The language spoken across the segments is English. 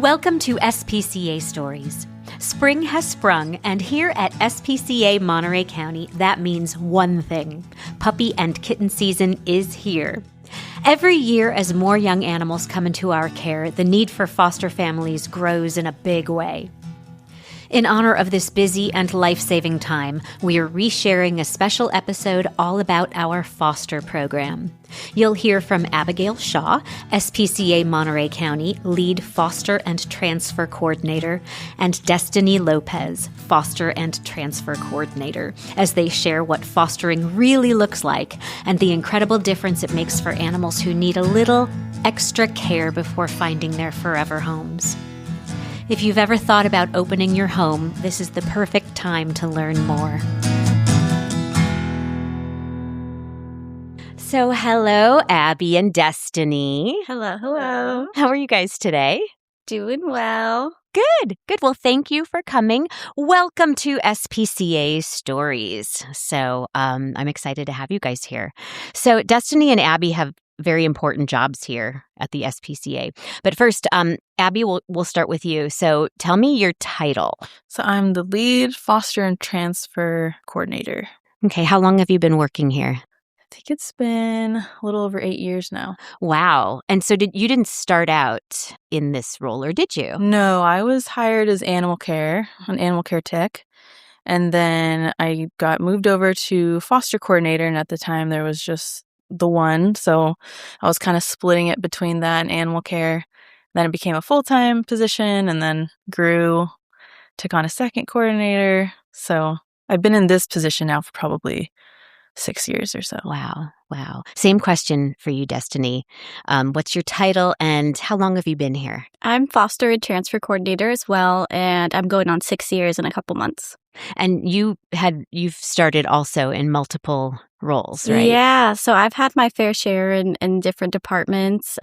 Welcome to SPCA Stories. Spring has sprung, and here at SPCA Monterey County, that means one thing. Puppy and kitten season is here. Every year, as more young animals come into our care, the need for foster families grows in a big way. In honor of this busy and life-saving time, we are resharing a special episode all about our foster program. You'll hear from Abigail Shaw, SPCA Monterey County Lead Foster and Transfer Coordinator, and Destinee Lopez, Foster and Transfer Coordinator, as they share what fostering really looks like and the incredible difference it makes for animals who need a little extra care before finding their forever homes. If you've ever thought about opening your home, this is the perfect time to learn more. So hello, Abby and Destinee. Hello. How are you guys today? Doing well. Good. Well, thank you for coming. Welcome to SPCA Stories. So I'm excited to have you guys here. So Destinee and Abby have very important jobs here at the SPCA. But first, Abby, we'll start with you. So tell me your title. So I'm the Lead Foster and Transfer Coordinator. Okay, how long have you been working here? I think it's been a little over 8 years now. Wow. And so you didn't start out in this role, or did you? No, I was hired as an animal care tech. And then I got moved over to foster coordinator. And at the time, there was just the one. So I was kind of splitting it between that and animal care. Then it became a full-time position and then took on a second coordinator. So I've been in this position now for probably 6 years or so. Wow. Same question for you, Destinee. What's your title and how long have you been here? I'm foster and transfer coordinator as well, and I'm going on 6 years in a couple months. And you've started also in multiple roles, right? Yeah, so I've had my fair share in different departments.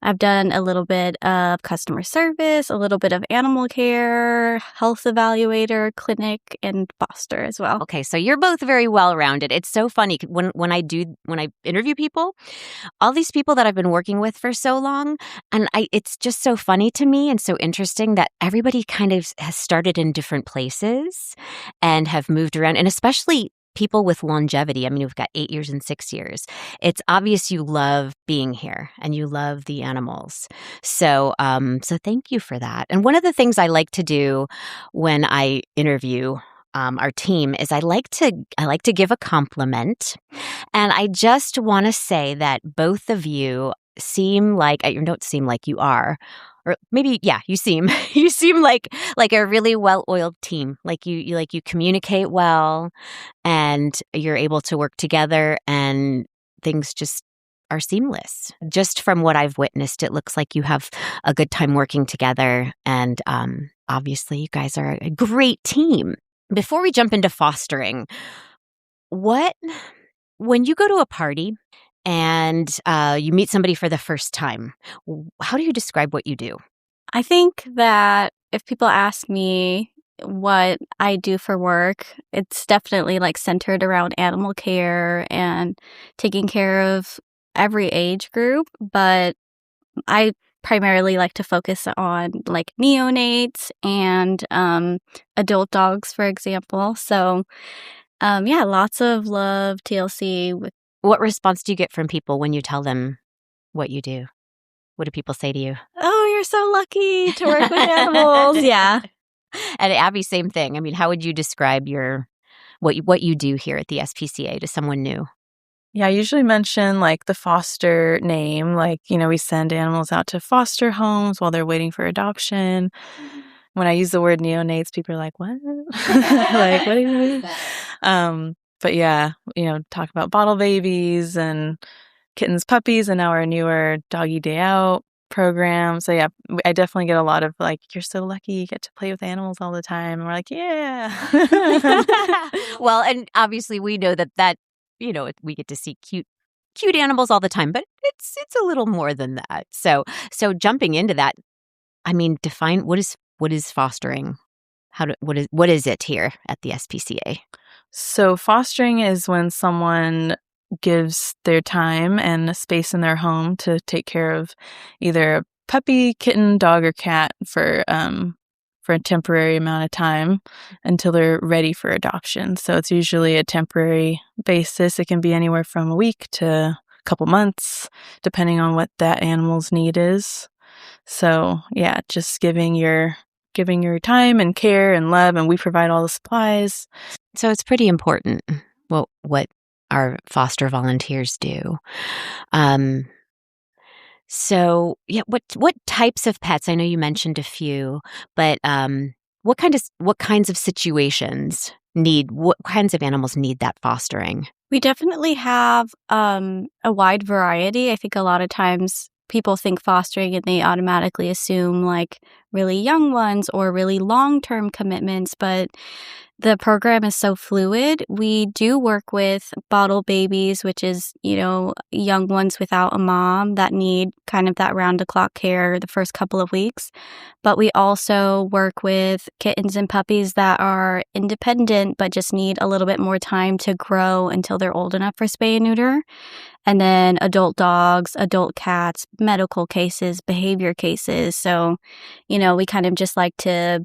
I've done a little bit of customer service, a little bit of animal care, health evaluator, clinic, and foster as well. Okay, so you're both very well-rounded. It's so funny when I interview people, all these people that I've been working with for so long, and it's just so funny to me and so interesting that everybody kind of has started in different places and have moved around, and especially people with longevity. I mean, we've got 8 years and 6 years. It's obvious you love being here and you love the animals. So thank you for that. And one of the things I like to do when I interview our team is I like to give a compliment. And I just want to say that both of you you don't seem like you are. Or maybe, yeah, you seem like a really well-oiled team. Like you communicate well, and you're able to work together, and things just are seamless. Just from what I've witnessed, it looks like you have a good time working together, and obviously, you guys are a great team. Before we jump into fostering, when you go to a party and you meet somebody for the first time, how do you describe what you do? I think that if people ask me what I do for work, it's definitely centered around animal care and taking care of every age group. But I primarily like to focus on neonates and adult dogs, for example. So lots of love, TLC. What response do you get from people when you tell them what you do? What do people say to you? Oh, you're so lucky to work with animals. Yeah. And Abby, same thing. I mean, how would you describe what you do here at the SPCA to someone new? Yeah, I usually mention the foster name. We send animals out to foster homes while they're waiting for adoption. When I use the word neonates, people are like, what? What do you mean? But yeah, talk about bottle babies and kittens, puppies, and now our newer doggy day out program. So yeah, I definitely get a lot of you're so lucky you get to play with animals all the time. And we're like, yeah. Well, and obviously we know that we get to see cute animals all the time, but it's a little more than that. So jumping into that, I mean, define what is fostering? What is it here at the SPCA? So fostering is when someone gives their time and a space in their home to take care of either a puppy, kitten, dog, or cat for a temporary amount of time until they're ready for adoption. So it's usually a temporary basis. It can be anywhere from a week to a couple months, depending on what that animal's need is. So yeah, just giving your time and care and love, and we provide all the supplies. So it's pretty important what our foster volunteers do. So yeah, what types of pets? I know you mentioned a few, but what kinds of situations what kinds of animals need that fostering? We definitely have a wide variety. I think a lot of times people think fostering and they automatically assume like really young ones or really long-term commitments, but the program is so fluid. We do work with bottle babies, which is, young ones without a mom that need kind of that round-the-clock care the first couple of weeks. But we also work with kittens and puppies that are independent but just need a little bit more time to grow until they're old enough for spay and neuter. And then adult dogs, adult cats, medical cases, behavior cases. So, we kind of just like to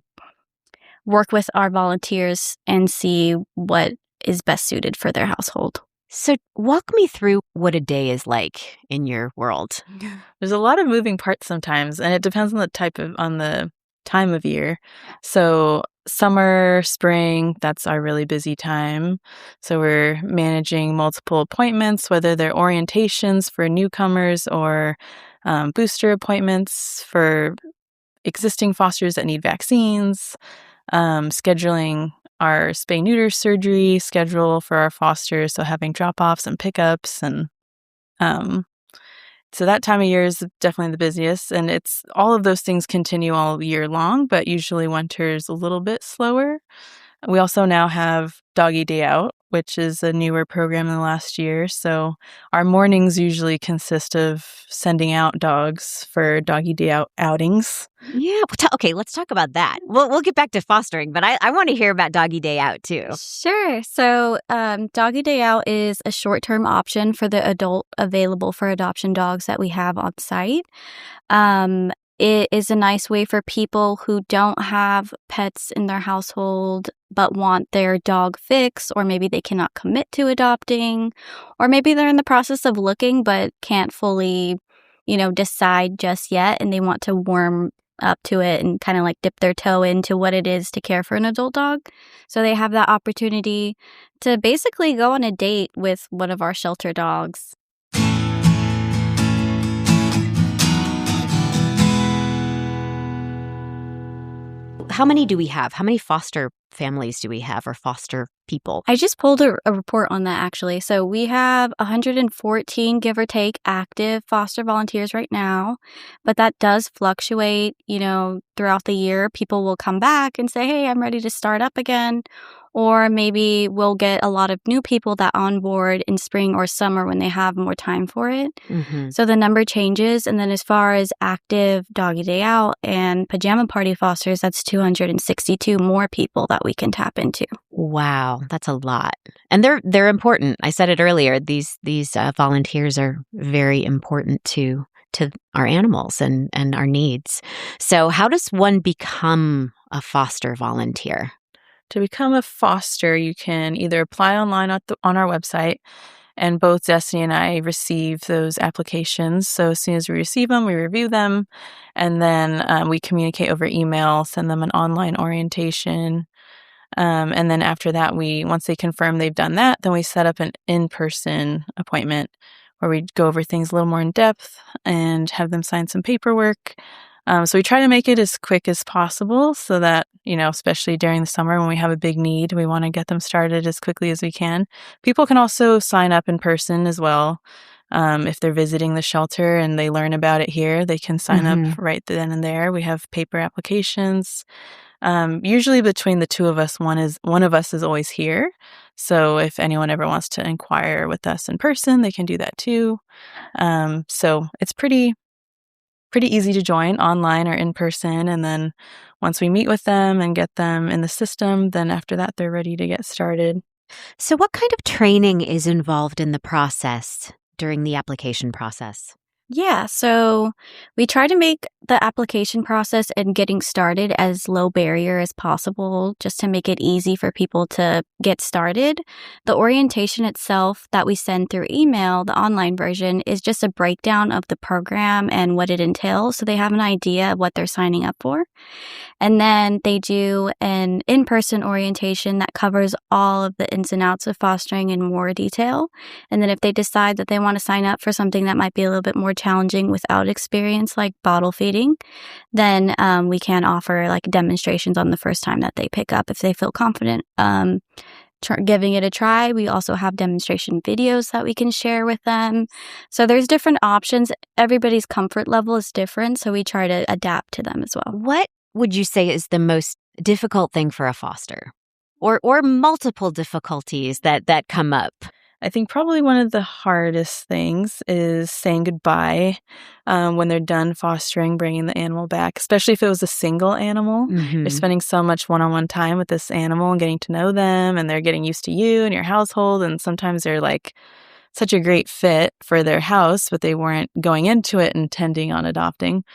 work with our volunteers and see what is best suited for their household. So walk me through what a day is like in your world. There's a lot of moving parts sometimes, and it depends on the time of year. So summer, spring, that's our really busy time. So we're managing multiple appointments, whether they're orientations for newcomers or booster appointments for existing fosters that need vaccines, scheduling our spay-neuter surgery schedule for our fosters, so having drop-offs and pickups, and so that time of year is definitely the busiest, and it's all of those things continue all year long, but usually winter's a little bit slower. We also now have Doggy Day Out, which is a newer program in the last year. So our mornings usually consist of sending out dogs for Doggy Day Out outings. Yeah. Okay, let's talk about that. We'll get back to fostering, but I want to hear about Doggy Day Out too. Sure. So Doggy Day Out is a short-term option for the adult available for adoption dogs that we have on site. It is a nice way for people who don't have pets in their household but want their dog fix, or maybe they cannot commit to adopting, or maybe they're in the process of looking but can't fully, decide just yet, and they want to warm up to it and kind of like dip their toe into what it is to care for an adult dog. So they have that opportunity to basically go on a date with one of our shelter dogs. How many do we have? How many foster families do we have, or foster people? I just pulled a report on that, actually. So we have 114, give or take, active foster volunteers right now. But that does fluctuate, throughout the year. People will come back and say, hey, I'm ready to start up again. Or maybe we'll get a lot of new people that onboard in spring or summer when they have more time for it. Mm-hmm. So the number changes. And then as far as active Doggy Day Out and pajama party fosters, that's 262 more people that we can tap into. Wow, that's a lot. And they're important. I said it earlier. These volunteers are very important to our animals and our needs. So how does one become a foster volunteer? To become a foster, you can either apply online on our website, and both Destinee and I receive those applications. So as soon as we receive them, we review them, and then we communicate over email, send them an online orientation. And then after that, once they confirm they've done that, then we set up an in-person appointment where we go over things a little more in depth and have them sign some paperwork. So we try to make it as quick as possible so that, especially during the summer when we have a big need, we want to get them started as quickly as we can. People can also sign up in person as well. If they're visiting the shelter and they learn about it here, they can sign up right then and there. We have paper applications. Usually between the two of us, one of us is always here. So if anyone ever wants to inquire with us in person, they can do that too. So it's pretty easy to join online or in person. And then once we meet with them and get them in the system, then after that, they're ready to get started. So what kind of training is involved in the process during the application process? Yeah, so we try to make the application process and getting started as low barrier as possible, just to make it easy for people to get started. The orientation itself that we send through email, the online version, is just a breakdown of the program and what it entails, so they have an idea of what they're signing up for. And then they do an in-person orientation that covers all of the ins and outs of fostering in more detail. And then if they decide that they want to sign up for something that might be a little bit more challenging without experience, like bottle feeding, then we can offer like demonstrations on the first time that they pick up if they feel confident giving it a try. We also have demonstration videos that we can share with them. So there's different options. Everybody's comfort level is different, so we try to adapt to them as well. What would you say is the most difficult thing for a foster, or multiple difficulties that come up? I think probably one of the hardest things is saying goodbye when they're done fostering, bringing the animal back, especially if it was a single animal. You're spending so much one-on-one time with this animal and getting to know them, and they're getting used to you and your household, and sometimes they're like such a great fit for their house, but they weren't going into it intending on adopting.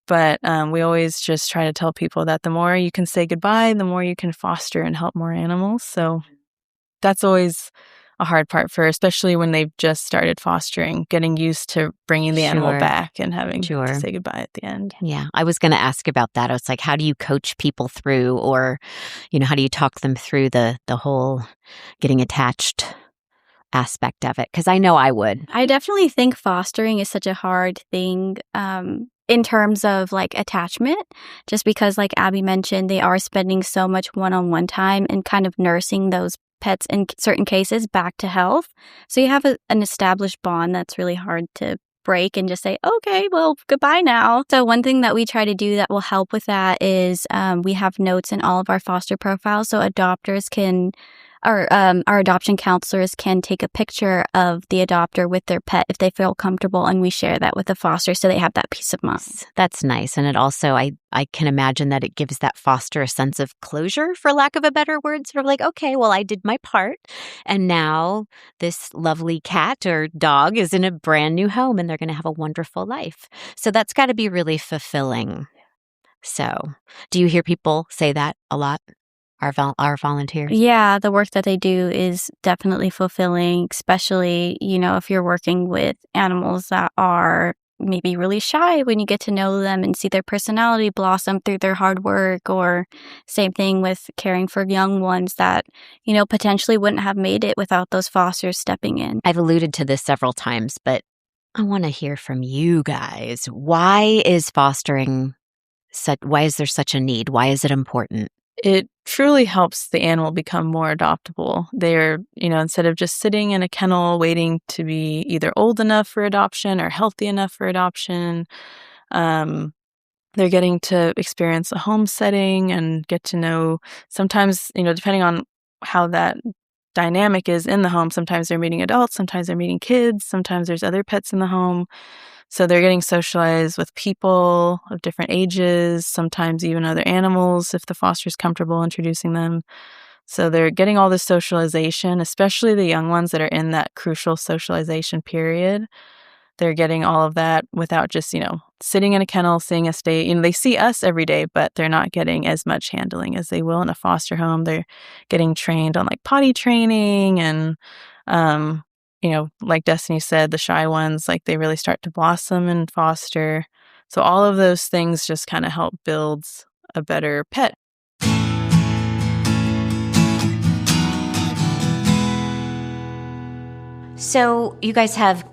But we always just try to tell people that the more you can say goodbye, the more you can foster and help more animals. So that's always a hard part for, especially when they've just started fostering, getting used to bringing the animal back and having to say goodbye at the end. Yeah, I was going to ask about that. I was like, how do you coach people through, or, how do you talk them through the whole getting attached aspect of it? Because I know I would. I definitely think fostering is such a hard thing in terms of like attachment, just because like Abby mentioned, they are spending so much one-on-one time and kind of nursing those pets in certain cases back to health. So you have an established bond that's really hard to break and just say, okay, well, goodbye now. So one thing that we try to do that will help with that is we have notes in all of our foster profiles, so adopters can, or our adoption counselors can take a picture of the adopter with their pet if they feel comfortable, and we share that with the foster so they have that peace of mind. That's nice. And it also, I can imagine that it gives that foster a sense of closure, for lack of a better word, sort of like, okay, well, I did my part, and now this lovely cat or dog is in a brand new home and they're going to have a wonderful life. So that's got to be really fulfilling. So do you hear people say that a lot? Our volunteers? Yeah, the work that they do is definitely fulfilling, especially, if you're working with animals that are maybe really shy, when you get to know them and see their personality blossom through their hard work, or same thing with caring for young ones that, potentially wouldn't have made it without those fosters stepping in. I've alluded to this several times, but I want to hear from you guys. Why is fostering why is there such a need? Why is it important? It truly helps the animal become more adoptable. They're, instead of just sitting in a kennel waiting to be either old enough for adoption or healthy enough for adoption, they're getting to experience a home setting and get to know, sometimes, depending on how that dynamic is in the home, sometimes they're meeting adults, sometimes they're meeting kids, sometimes there's other pets in the home. So they're getting socialized with people of different ages, sometimes even other animals if the foster's comfortable introducing them. So they're getting all this socialization, especially the young ones that are in that crucial socialization period. They're getting all of that without just, sitting in a kennel, seeing us day. They see us every day, but they're not getting as much handling as they will in a foster home. They're getting trained on like potty training and, like Destinee said, the shy ones, like they really start to blossom in foster. So all of those things just kind of help build a better pet. So you guys have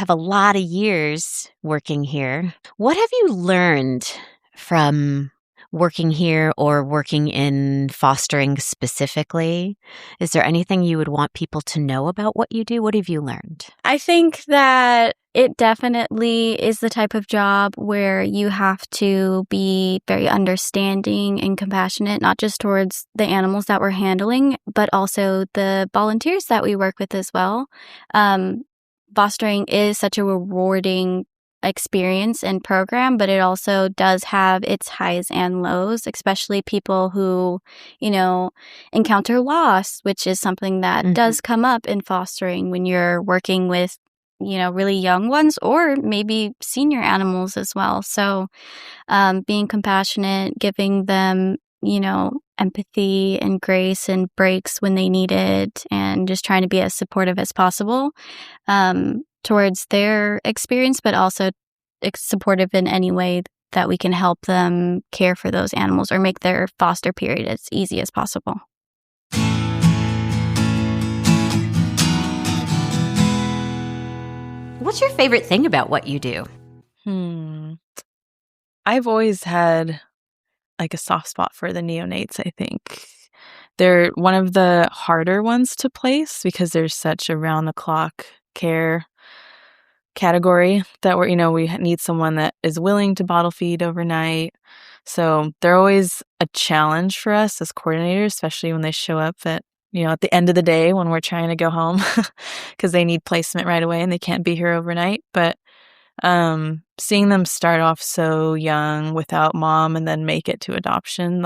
a lot of years working here. What have you learned from working here or working in fostering specifically? Is there anything you would want people to know about what you do? What have you learned? I think that it definitely is the type of job where you have to be very understanding and compassionate, not just towards the animals that we're handling, but also the volunteers that we work with as well. Fostering is such a rewarding experience and program, but it also does have its highs and lows, especially people who, encounter loss, which is something that does come up in fostering when you're working with really young ones or maybe senior animals as well. So being compassionate, giving them, empathy and grace and breaks when they need it, and just trying to be as supportive as possible towards their experience, but also supportive in any way that we can help them care for those animals or make their foster period as easy as possible. What's your favorite thing about what you do? I've always had like a soft spot for the neonates, I think. They're one of the harder ones to place because there's such around-the-clock care category that we need someone that is willing to bottle feed overnight. So they're always a challenge for us as coordinators, especially when they show up at the end of the day when we're trying to go home because they need placement right away and they can't be here overnight. But seeing them start off so young without mom and then make it to adoption,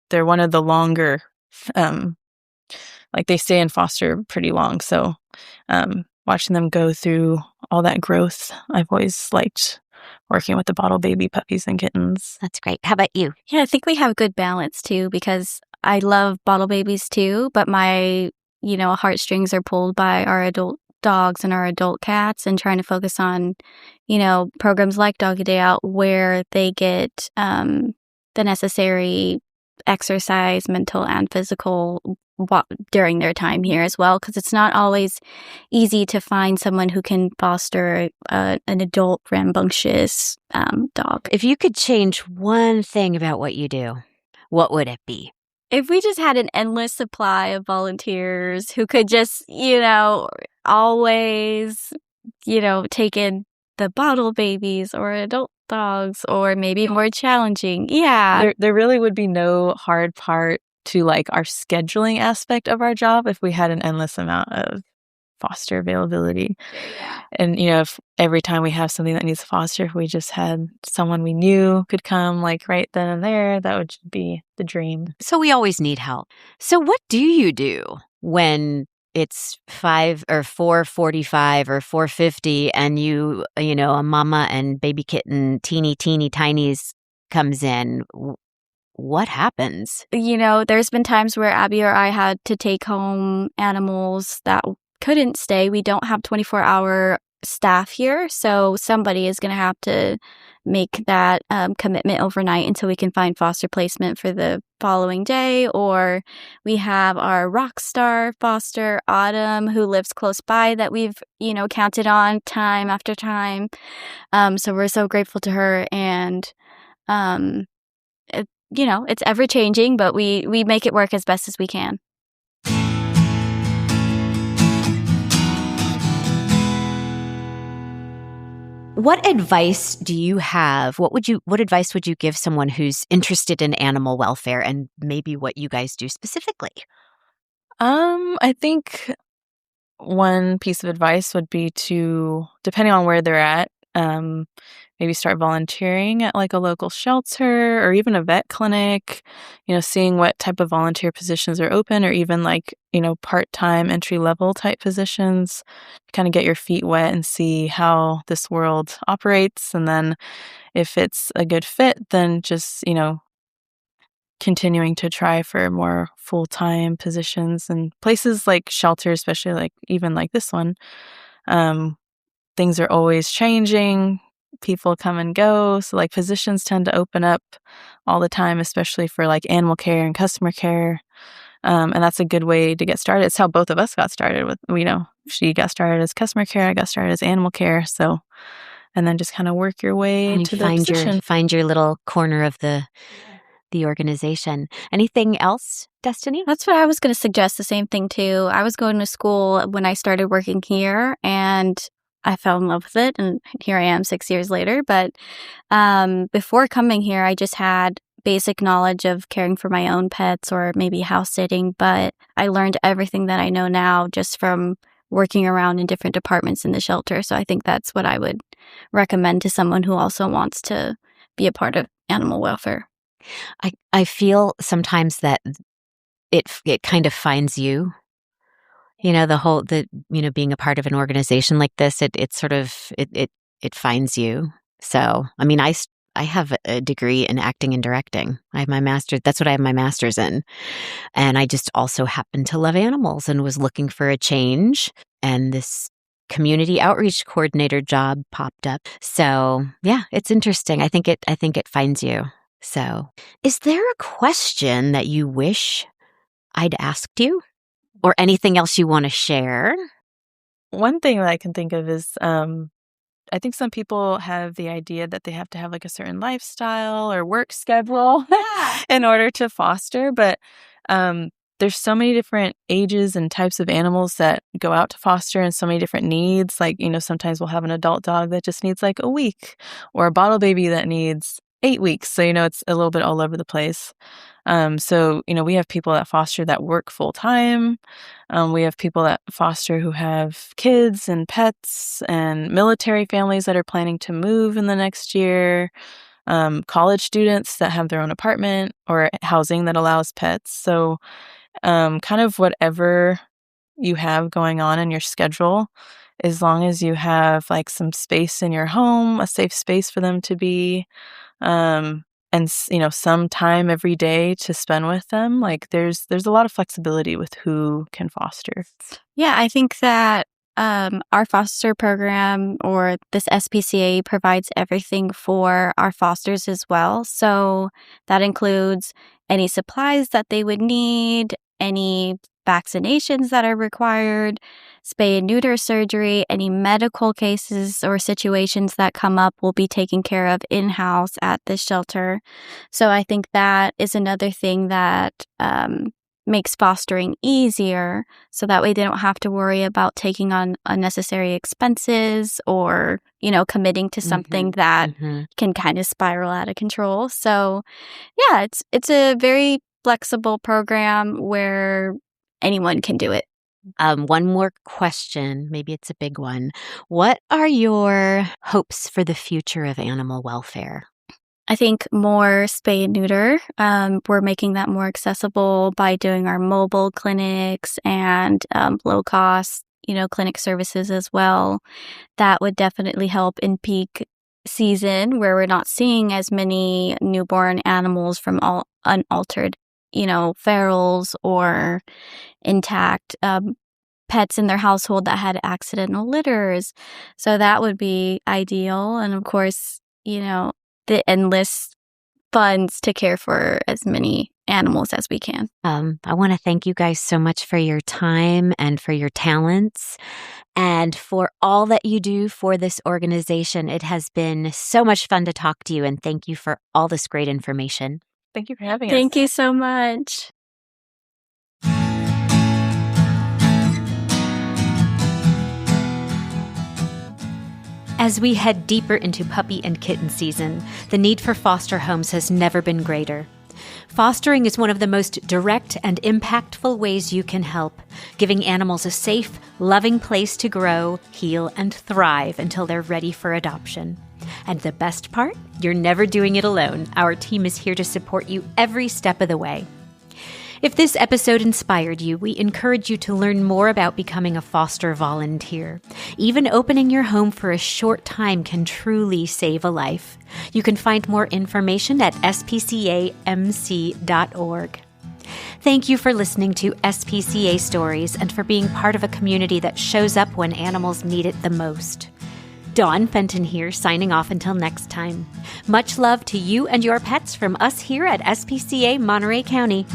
they're one of the longer, they stay in foster pretty long. So watching them go through all that growth, I've always liked working with the bottle baby puppies and kittens. That's great. How about you? Yeah, I think we have good balance too, because I love bottle babies too, but my, heartstrings are pulled by our adult dogs and our adult cats, and trying to focus on, programs like Doggy Day Out where they get the necessary exercise, mental and physical, during their time here as well, because it's not always easy to find someone who can foster an adult rambunctious dog. If you could change one thing about what you do, what would it be? If we just had an endless supply of volunteers who could just, always, take in the bottle babies or adult dogs, or maybe more challenging. Yeah. There really would be no hard part to our scheduling aspect of our job if we had an endless amount of foster availability. Yeah. And, if every time we have something that needs foster, if we just had someone we knew could come right then and there, that would be the dream. So we always need help. So what do you do when it's 5 or 4:45 or 4:50 and a mama and baby kitten, teeny tinies comes in? What happens? There's been times where Abby or I had to take home animals that couldn't stay. We don't have 24-hour staff here, so somebody is going to have to make that commitment overnight until we can find foster placement for the following day. Or we have our rock star foster, Autumn, who lives close by, that we've, counted on time after time. So we're so grateful to her, and it's ever changing, but we make it work as best as we can. What advice do you have? What advice would you give someone who's interested in animal welfare, and maybe what you guys do specifically? I think one piece of advice would be to, depending on where they're at, maybe start volunteering at a local shelter or even a vet clinic, seeing what type of volunteer positions are open, or even part-time entry-level type positions, kind of get your feet wet and see how this world operates. And then if it's a good fit, then just, continuing to try for more full-time positions. And places like shelters, especially even this one, things are always changing. People come and go. So positions tend to open up all the time, especially for animal care and customer care. And that's a good way to get started. It's how both of us got started with, she got started as customer care, I got started as animal care. So, and then just kind of work your way to the position. Find your little corner of the organization. Anything else, Destinee? That's what I was going to suggest, the same thing too. I was going to school when I started working here, and I fell in love with it, and here I am 6 years later. But before coming here, I just had basic knowledge of caring for my own pets or maybe house sitting, but I learned everything that I know now just from working around in different departments in the shelter. So I think that's what I would recommend to someone who also wants to be a part of animal welfare. I feel sometimes that it kind of finds you. being a part of an organization like this, it finds you. So, I mean, I have a degree in acting and directing. I have my master's. That's what I have my master's in. And I just also happen to love animals and was looking for a change. And this community outreach coordinator job popped up. So yeah, it's interesting. I think it finds you. So is there a question that you wish I'd asked you or anything else you want to share? One thing that I can think of is, I think some people have the idea that they have to have like a certain lifestyle or work schedule in order to foster. But there's so many different ages and types of animals that go out to foster and so many different needs. Like, sometimes we'll have an adult dog that just needs like a week or a bottle baby that needs 8 weeks. So, it's a little bit all over the place. So, we have people that foster that work full time. We have people that foster who have kids and pets and military families that are planning to move in the next year. College students that have their own apartment or housing that allows pets. So, kind of whatever you have going on in your schedule, as long as you have like some space in your home, a safe space for them to be, and some time every day to spend with them. Like there's a lot of flexibility with who can foster. Yeah, I think that our foster program or this SPCA provides everything for our fosters as well. So that includes any supplies that they would need, any vaccinations that are required, spay and neuter surgery, any medical cases or situations that come up will be taken care of in-house at the shelter. So I think that is another thing that makes fostering easier, so that way they don't have to worry about taking on unnecessary expenses or, committing to something that can kind of spiral out of control. So yeah, it's a very flexible program where anyone can do it. One more question, maybe it's a big one. What are your hopes for the future of animal welfare? I think more spay and neuter. We're making that more accessible by doing our mobile clinics and low cost, clinic services as well. That would definitely help in peak season where we're not seeing as many newborn animals from all unaltered, ferals or intact pets in their household that had accidental litters. So that would be ideal. And of course, the endless funds to care for as many animals as we can. I want to thank you guys so much for your time and for your talents and for all that you do for this organization. It has been so much fun to talk to you, and thank you for all this great information. Thank you for having us. Thank you so much. As we head deeper into puppy and kitten season, the need for foster homes has never been greater. Fostering is one of the most direct and impactful ways you can help, giving animals a safe, loving place to grow, heal, and thrive until they're ready for adoption. And the best part? You're never doing it alone. Our team is here to support you every step of the way. If this episode inspired you, we encourage you to learn more about becoming a foster volunteer. Even opening your home for a short time can truly save a life. You can find more information at spcamc.org. Thank you for listening to SPCA Stories and for being part of a community that shows up when animals need it the most. Dawn Fenton here, signing off until next time. Much love to you and your pets from us here at SPCA Monterey County.